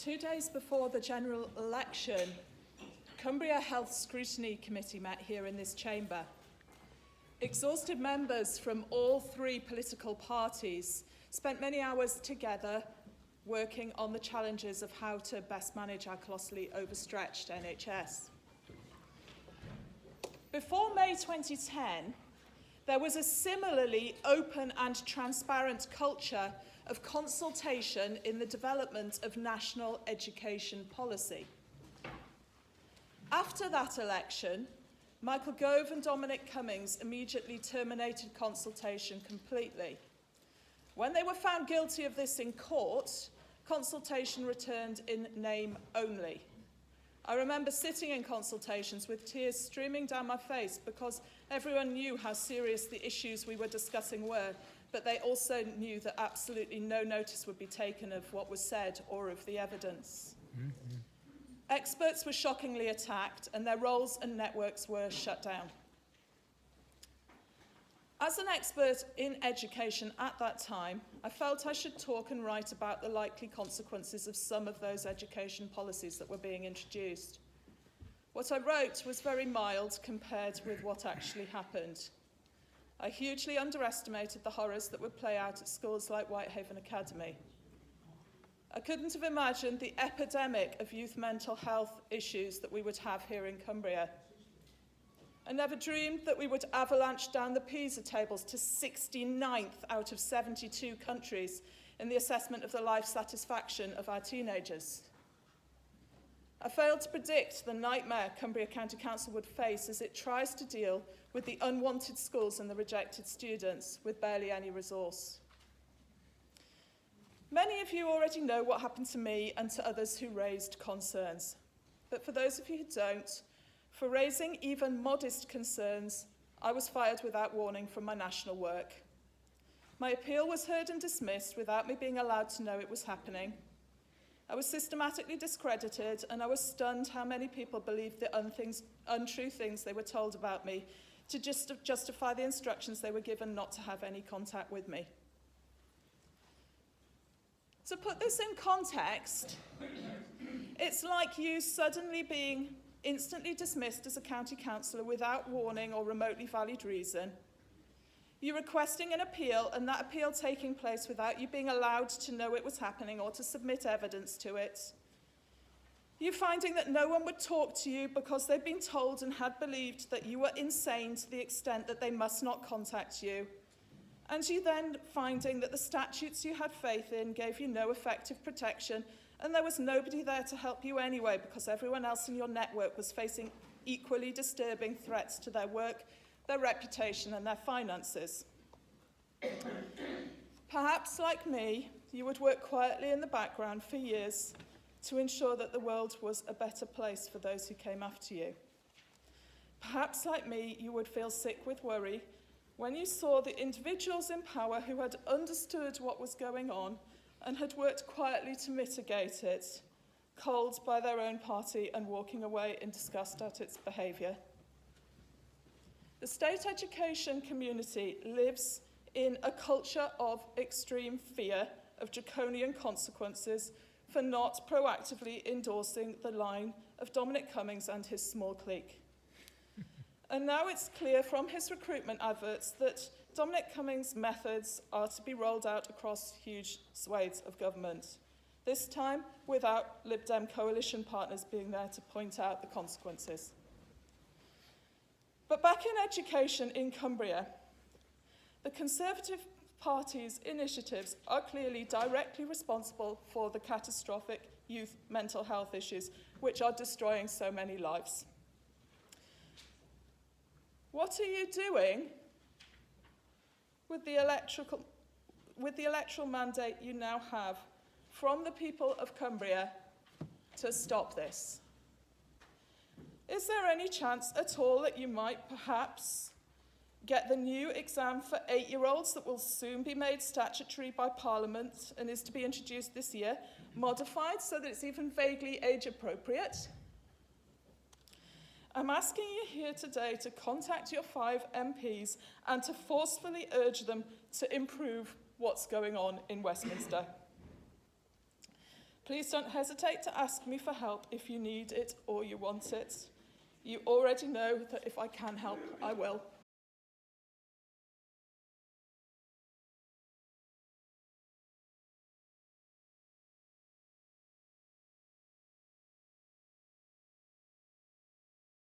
2 days before the general election, Cumbria Health Scrutiny Committee met here in this chamber. Exhausted members from all three political parties spent many hours together working on the challenges of how to best manage our colossally overstretched NHS. Before May 2010, there was a similarly open and transparent culture of consultation in the development of national education policy. After that election, Michael Gove and Dominic Cummings immediately terminated consultation completely. When they were found guilty of this in court, consultation returned in name only. I remember sitting in consultations with tears streaming down my face because everyone knew how serious the issues we were discussing were, but they also knew that absolutely no notice would be taken of what was said or of the evidence. Mm-hmm. Experts were shockingly attacked and their roles and networks were shut down. As an expert in education at that time, I felt I should talk and write about the likely consequences of some of those education policies that were being introduced. What I wrote was very mild compared with what actually happened. I hugely underestimated the horrors that would play out at schools like Whitehaven Academy. I couldn't have imagined the epidemic of youth mental health issues that we would have here in Cumbria. I never dreamed that we would avalanche down the PISA tables to 69th out of 72 countries in the assessment of the life satisfaction of our teenagers. I failed to predict the nightmare Cumbria County Council would face as it tries to deal with the unwanted schools and the rejected students with barely any resource. Many of you already know what happened to me and to others who raised concerns. But for those of you who don't, for raising even modest concerns, I was fired without warning from my national work. My appeal was heard and dismissed without me being allowed to know it was happening. I was systematically discredited, and I was stunned how many people believed the untrue things they were told about me to justify the instructions they were given not to have any contact with me. To put this in context, it's like you suddenly being instantly dismissed as a county councillor without warning or remotely valid reason. You requesting an appeal and that appeal taking place without you being allowed to know it was happening or to submit evidence to it. You finding that no one would talk to you because they'd been told and had believed that you were insane to the extent that they must not contact you. And you then finding that the statutes you had faith in gave you no effective protection, and there was nobody there to help you anyway because everyone else in your network was facing equally disturbing threats to their work, their reputation and their finances. Perhaps, like me, you would work quietly in the background for years to ensure that the world was a better place for those who came after you. Perhaps, like me, you would feel sick with worry when you saw the individuals in power who had understood what was going on and had worked quietly to mitigate it, culled by their own party and walking away in disgust at its behaviour. The state education community lives in a culture of extreme fear of draconian consequences for not proactively endorsing the line of Dominic Cummings and his small clique. And now it's clear from his recruitment adverts that Dominic Cummings' methods are to be rolled out across huge swathes of government, this time without Lib Dem coalition partners being there to point out the consequences. But back in education in Cumbria, the Conservative Party's initiatives are clearly directly responsible for the catastrophic youth mental health issues which are destroying so many lives. What are you doing with the electoral mandate you now have from the people of Cumbria to stop this? Is there any chance at all that you might perhaps get the new exam for 8-year-olds that will soon be made statutory by Parliament and is to be introduced this year, modified so that it's even vaguely age appropriate? I'm asking you here today to contact your 5 MPs and to forcefully urge them to improve what's going on in Westminster. Please don't hesitate to ask me for help if you need it or you want it. You already know that if I can help, I will.